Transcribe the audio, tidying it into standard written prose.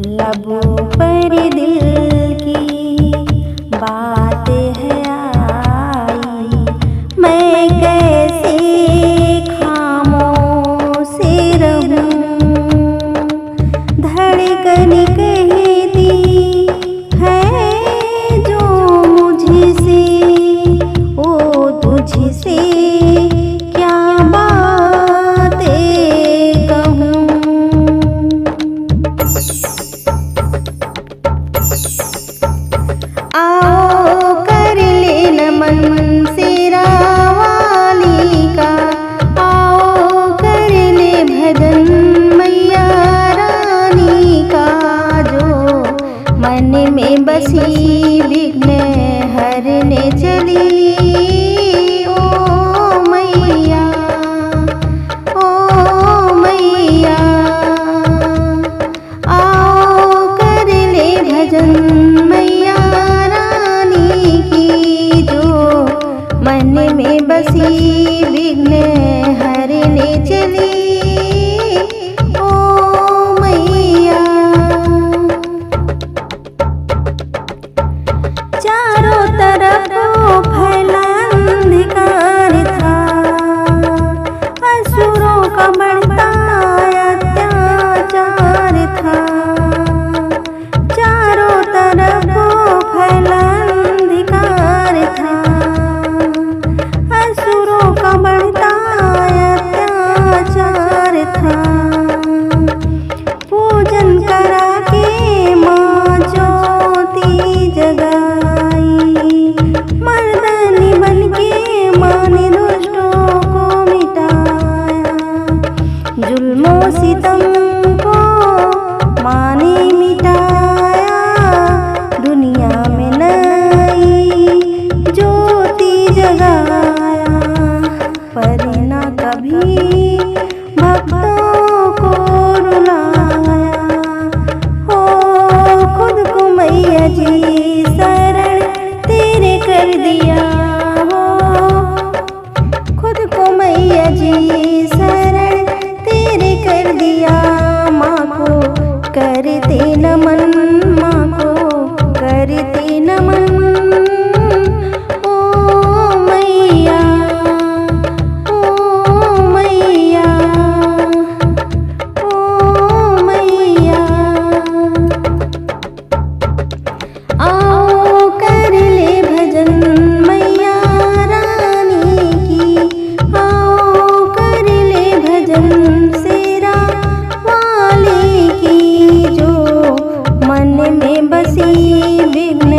लबों पर दिल की बात है आई, मैं कैसे खामोश रहूं। धड़कन कहती है जो मुझसे, ओ तुझसे क्या बातें कहूं। आओ कर ले नमन सिरा वाली का, आओ कर ले भजन मैया रानी का, जो मन में बसी विघ्न हरने चली। ओ मैया, ओ मैया, आओ कर ले भजन मैया की, जो मन में बसी विघ्न हरने चली। ओ मैया, चारों तरफ फैला अंधकार था, असुरों का बढ़ता अत्याचार था। चारों तरफ फैला अंधकार था, असुरों का बढ़ता अत्याचार था। पूजन करा के माँ ज्योति जगाई, मर्दानी बनके माँ ने दुष्टों को मिटाया। जुल्मों सितम को माँ ने मिटाया, दुनिया में नई ज्योति जगाया। पर न कभी भक्तों को रुलाया, हो खुद को मैया जी शरण तेरे कर दिया। हो खुद को मैया जी शरण तेरे कर दिया। माँ को करते नमन, माँ को करते नमन। ओ मैया, ओ मैया, ओ मैया, आओ कर ले भजन मैया रानी की, आओ कर ले भजन सिरा वाली की, जो मन में बसी विघ्न